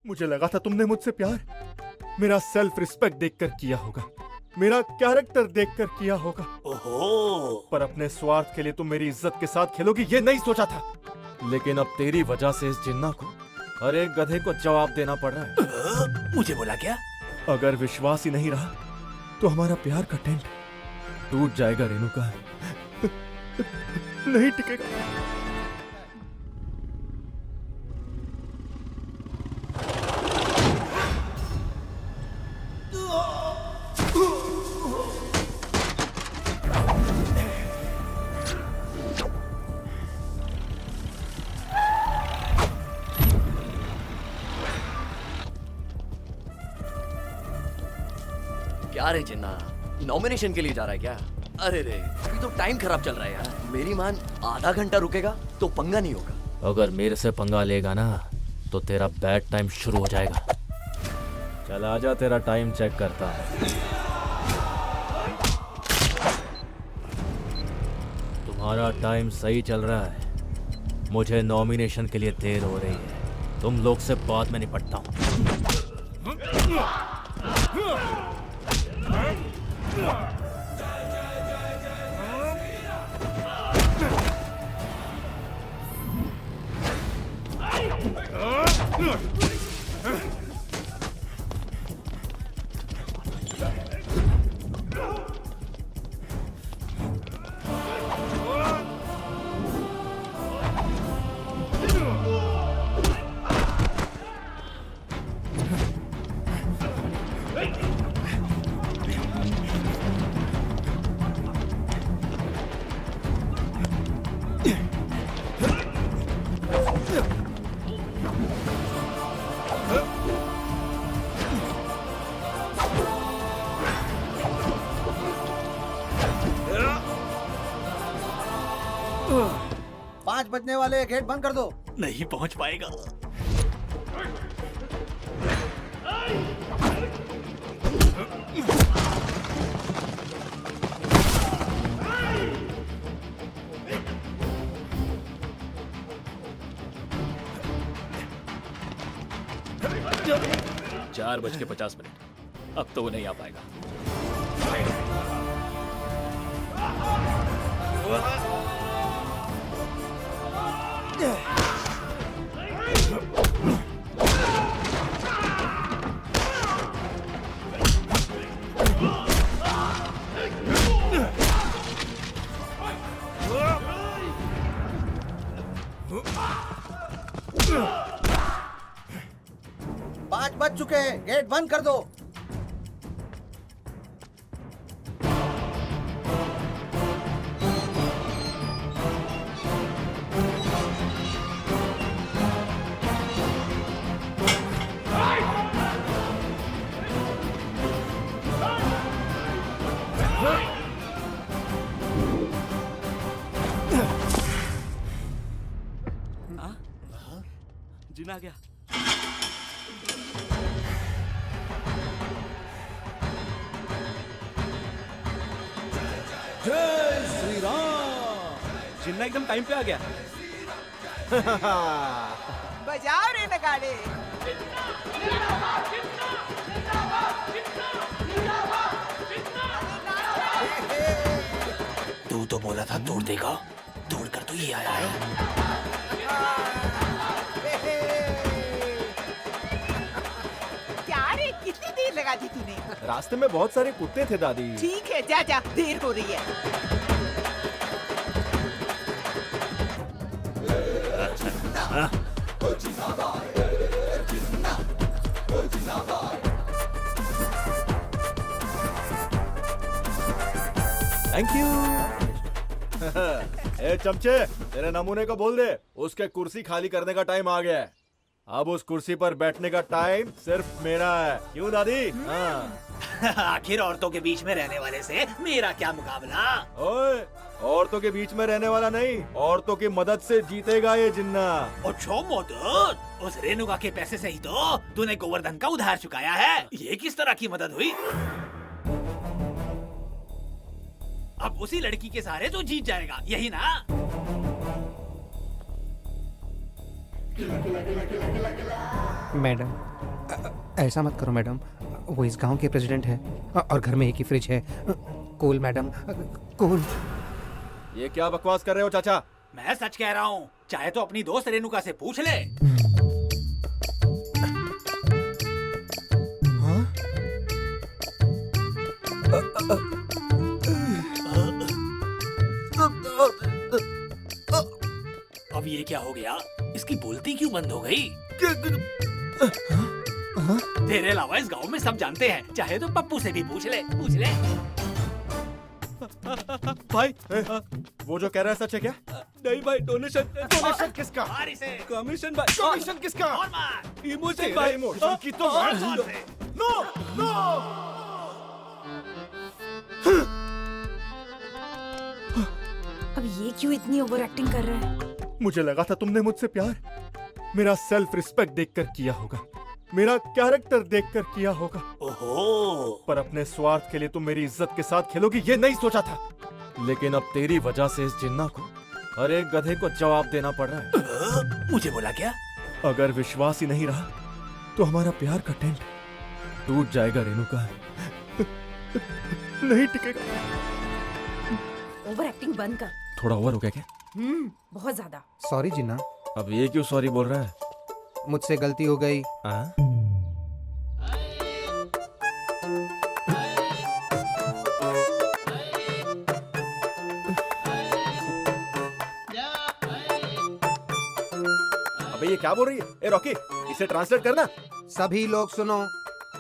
मुझे लगा था तुमने मुझसे प्यार मेरा सेल्फ रिस्पेक्ट देखकर किया होगा, मेरा कैरेक्टर देखकर किया होगा। ओहो, पर अपने स्वार्थ के लिए तुम मेरी इज्जत के साथ खेलोगी ये नहीं सोचा था। लेकिन अब तेरी वजह से इस जिन्ना को हर एक गधे को जवाब देना पड़ रहा है। मुझे बोला क्या? अगर विश्वास ही नहीं रहा तो हमारा प्यार का टेंट टूट जाएगा रेणुका। नहीं टिकेगा। क्या रे जिन्ना, नॉमिनेशन के लिए जा रहा है क्या? अरे रे, अभी तो टाइम खराब चल रहा है यार। मेरी मान आधा घंटा रुकेगा तो पंगा नहीं होगा। अगर मेरे से पंगा लेगा ना तो तेरा बैड टाइम शुरू हो जाएगा। चल आजा, तेरा टाइम चेक करता है। तुम्हारा टाइम सही चल रहा है। मुझे नॉमिनेशन के लिए देर हो रही है। तुम लोग से बाद में निपटता हूं। 5 बजने वाले, गेट बंद कर दो। नहीं पहुंच पाएगा। चार बज के 50 मिनट। अब तो वो नहीं आ पाएगा। 5 बज चुके हैं, गेट बंद कर दो। जिन्ना आ गया। जय श्री राम। जिन्ना एकदम टाइम पे आ गया। बजाओ रे नगाड़े। तू तो बोला था तोड़ देगा, तोड़ कर तो ये आया है। क्या रे, कितनी देर लगा दी तूने? रास्ते में बहुत सारे कुत्ते थे दादी। ठीक है, जा जा, देर हो रही है। Thank you. ए चमचे, तेरे नमूने को बोल दे उसके कुर्सी खाली करने का टाइम आ गया है। अब उस कुर्सी पर बैठने का टाइम सिर्फ मेरा है। क्यों दादी? हाँ। आखिर औरतों के बीच में रहने वाले से मेरा क्या मुकाबला? ओए, औरतों के बीच में रहने वाला नहीं, औरतों की मदद से जीतेगा ये जिन्ना। अच्छा मदद? उस रेणुका के पैसे से ही तो तूने गोवर्धन का उधार चुकाया है। ये किस तरह की मदद हुई? अब उसी लड़की के सहारे तो जीत जाएगा, यही ना? मैडम ऐसा मत करो मैडम, वो इस गांव के प्रेसिडेंट है और घर में एक ही फ्रिज है। Cool madam, cool. ये क्या बकवास कर रहे हो चाचा? मैं सच कह रहा हूँ, चाहे तो अपनी दोस्त रेणुका से पूछ ले। अब ये क्या हो गया? इसकी बोलती क्यों बंद हो गई? तेरे अलावा इस गांव में सब जानते हैं, चाहे तो पप्पू से भी पूछ ले, पूछ ले। भाई वो जो कह रहा है सच है क्या? नहीं भाई, डोनेशन डोनेशन किसका? मार इसे। कमीशन भाई, कमीशन किसका? और मार। इमोशन भाई इमोशन की तो और जोर से। No no. अब ये क्यों इतनी ओवर एक्टिंग कर रहा है? मुझे लगा था तुमने मुझसे प्यार मेरा सेल्फ रिस्पेक्ट देखकर किया होगा, मेरा कैरेक्टर देखकर किया होगा, ओहो। पर अपने स्वार्थ के लिए तुम मेरी इज्जत के साथ खेलोगी ये नहीं सोचा था। लेकिन अब तेरी वजह से इस जिन्ना को हर एक गधे को जवाब देना पड़ रहा है। मुझे बोला क्या? अगर विश्वास ही नहीं रहा तो हमारा प्यार का टेंट टूट जाएगा रेणुका। नहीं टिकेगा। ओवर एक्टिंग बंद कर। थोड़ा ओवर हो गया क्या? बहुत ज्यादा। सॉरी जिन्ना, अब ये क्यों सॉरी बोल रहा है? मुझसे गलती हो गई। हाँ? अबे ये क्या बोल रही है? ए रॉकी, इसे ट्रांसलेट करना। सभी लोग सुनो,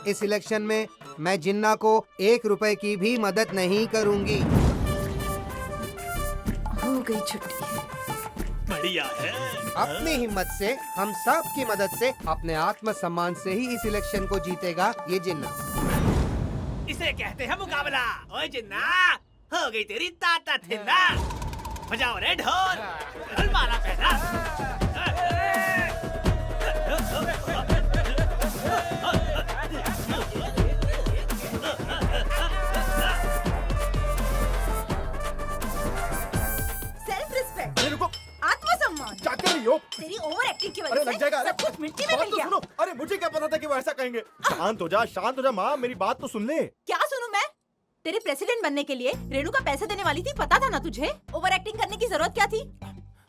इस इलेक्शन में मैं जिन्ना को 1 रुपए की भी मदद नहीं करूंगी। हो गई छुट्टी। बढ़िया है। अपनी हिम्मत से, हम सब की मदद से, अपने आत्मसम्मान से ही इस इलेक्शन को जीतेगा ये जिन्ना। इसे कहते हैं मुकाबला। ओए जिन्ना, हो गई तेरी ताकत हिन्ना। बजाओ रे ढोल, ढोल मारा पहना। सेल्फ रिस्पेक्ट, अरे रुको, आत्मसम्मान। क्या कर रही हो? तेरी ओवर एक्टिंग की अरे वजह लग से जाएगा। सब कुछ मिट्टी में बात मिल तो गया। सुनो। अरे मुझे क्या पता था कि वो ऐसा कहेंगे। शांत हो जा, शांत हो जा माँ, मेरी बात तो सुन ले। क्या सुनूं मैं? तेरे प्रेसिडेंट बनने के लिए रेणुका पैसे देने वाली थी, पता था ना तुझे? ओवर एक्टिंग करने की जरूरत क्या थी?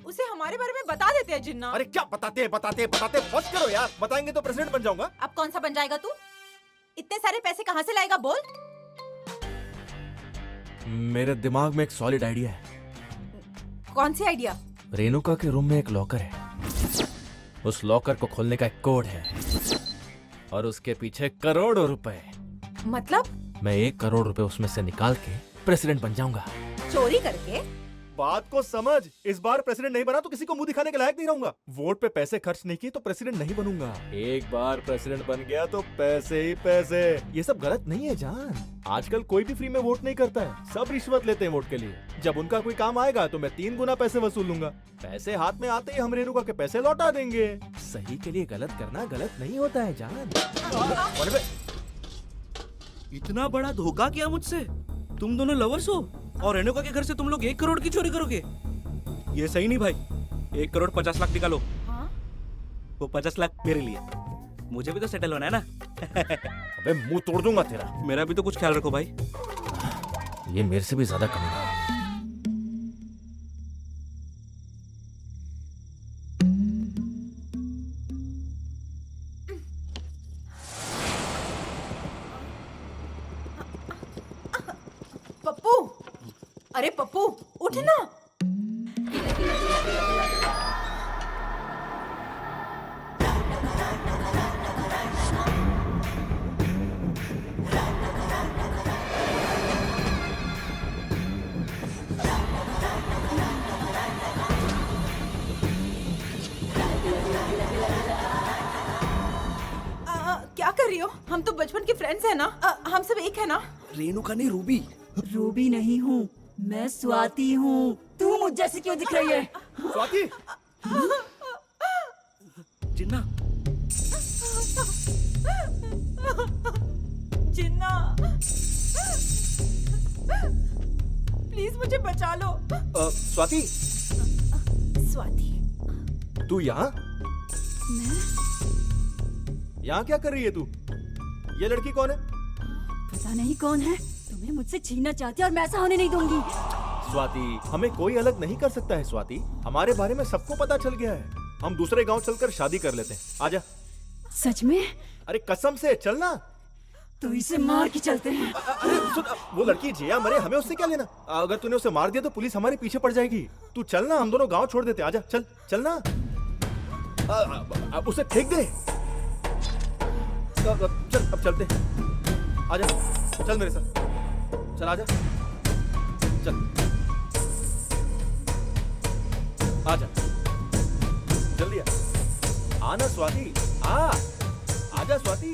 उसे हमारे बारे में बता देते हैं जिन्ना। अरे क्या बताते बताते बताते बस करो यार, बताएंगे तो प्रेसिडेंट बन जाऊंगा। अब कौन सा बन जाएगा तू? इतने सारे पैसे कहाँ से लाएगा बोल? मेरे दिमाग में एक सॉलिड आइडिया है। कौन सी आइडिया? रेणुका के रूम में एक लॉकर है, उस लॉकर को खोलने का एक कोड है और उसके पीछे करोड़ों रुपए। मतलब? मैं 1 करोड़ रुपए उसमें से निकाल के प्रेसिडेंट बन जाऊंगा। चोरी करके? बात को समझ, इस बार प्रेसिडेंट नहीं बना तो किसी को मुंह दिखाने के लायक नहीं रहूंगा। वोट पे पैसे खर्च नहीं किए तो प्रेसिडेंट नहीं बनूंगा। एक बार प्रेसिडेंट बन गया तो पैसे ही पैसे। ये सब गलत नहीं है जान। आजकल कोई भी फ्री में वोट नहीं करता है, सब रिश्वत लेते हैं वोट के लिए। जब उनका कोई काम आएगा तो मैं 3 गुना पैसे वसूल लूंगा। पैसे हाथ में आते ही हम रेणुका के पैसे लौटा देंगे। सही के लिए गलत करना गलत नहीं होता है जान। इतना बड़ा धोखा किया मुझसे? तुम दोनों लवर्स हो और रेणुका के घर से तुम लोग 1 करोड़ की चोरी करोगे? ये सही नहीं भाई। 1 करोड़ 50 लाख निकालो। हाँ? वो 50 लाख मेरे लिए, मुझे भी तो सेटल होना है ना। अबे मुंह तोड़ दूंगा तेरा। मेरा भी तो कुछ ख्याल रखो भाई। ये मेरे से भी ज्यादा कम है। पप्पू, अरे पप्पू उठ ना। क्या कर रही हो? हम तो बचपन के फ्रेंड्स हैं ना। हम सब एक है ना? रेणुका नहीं, रूबी। रूबी नहीं हूँ, मैं स्वाति हूँ। तू मुझ जैसी क्यों दिख रही है? स्वाति, जिन्ना, जिन्ना, प्लीज मुझे बचा लो। स्वाति, स्वाति, तू यहाँ? यहाँ क्या कर रही है तू? ये लड़की कौन है? पता नहीं कौन है, तुम्हें मुझसे छीनना चाहती है और मैं ऐसा होने नहीं दूंगी। स्वाति, हमें कोई अलग नहीं कर सकता है स्वाति। हमारे बारे में सबको पता चल गया है। हम दूसरे गांव चलकर शादी कर लेते हैं। आजा। सच में? अरे कसम से, चलना। तो इसे मार के चलते हैं। अरे सुन, वो लड़की जिया मरे, हमें उससे क्या लेना? अगर तूने उसे मार दिया तो पुलिस हमारे पीछे पड़ जाएगी। तू चलना, हम दोनों गांव छोड़ देते। आजा, चल चलना। अब उसे फेंक दे। चल, अब चलते। आजा, चल मेरे साथ। चल आजा, चल आजा, जल्दी आ। आना स्वाति, आजा स्वाति।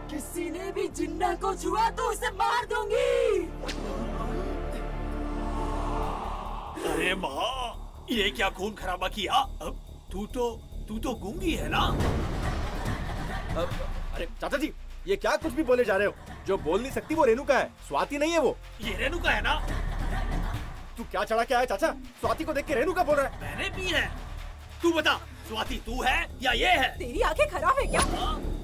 किसी ने भी जिन्ना को छुआ तो उसे मार दूंगी। अरे माँ, ये क्या खून खराबा किया? अब तू तो गूंगी है ना? अरे चाचा जी, ये क्या कुछ भी बोले जा रहे हो? जो बोल नहीं सकती वो रेणुका है, स्वाति नहीं है वो। ये रेणुका है ना? तू क्या चढ़ा के आया चाचा? स्वाति को देख के रेणुका बोल रहा है। मैंने पी है। तू बता, स्वाति तू है या ये है? तेरी आंखें खराब है क्या?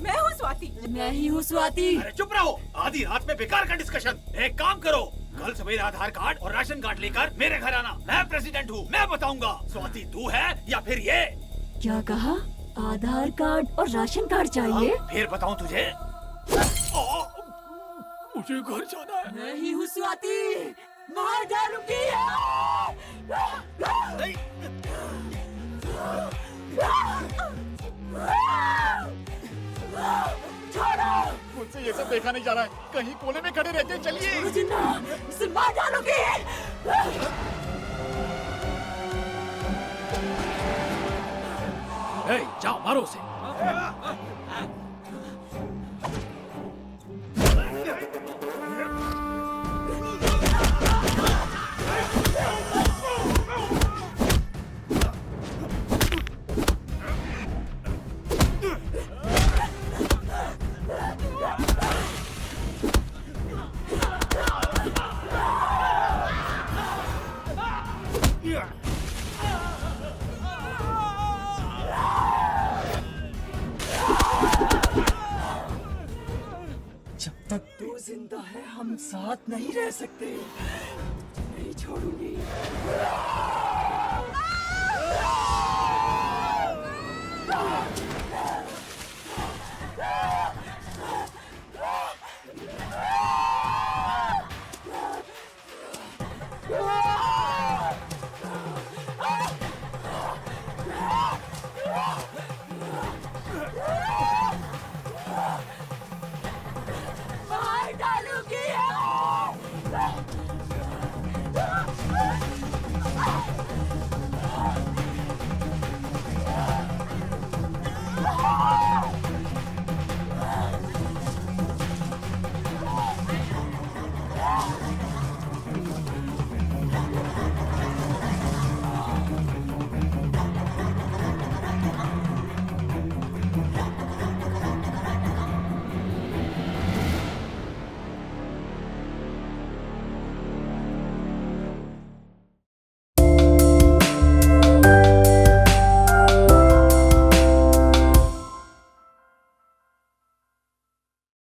मैं हूँ स्वाति। मैं ही हूँ स्वाति। अरे चुप रहो, आधी रात में बेकार का डिस्कशन। एक काम करो, कल सवेरे आधार कार्ड और राशन कार्ड लेकर मेरे घर आना। मैं प्रेसिडेंट हूँ, मैं बताऊंगा स्वाति तू है या फिर ये। क्या कहा? आधार कार्ड और राशन कार्ड चाहिए? फिर बताऊं तुझे? मुझे घर जाना है। मैं ही हूँ स्वाति, मार डालूंगी। मुझसे ये सब देखा नहीं जा रहा है, कहीं कोने में खड़े रहते। चलिए जिन्ना, इसे मार डालूंगी। जाओ मारो उसे। जब तक तू जिंदा है हम साथ नहीं रह सकते। नहीं छोड़ूंगी।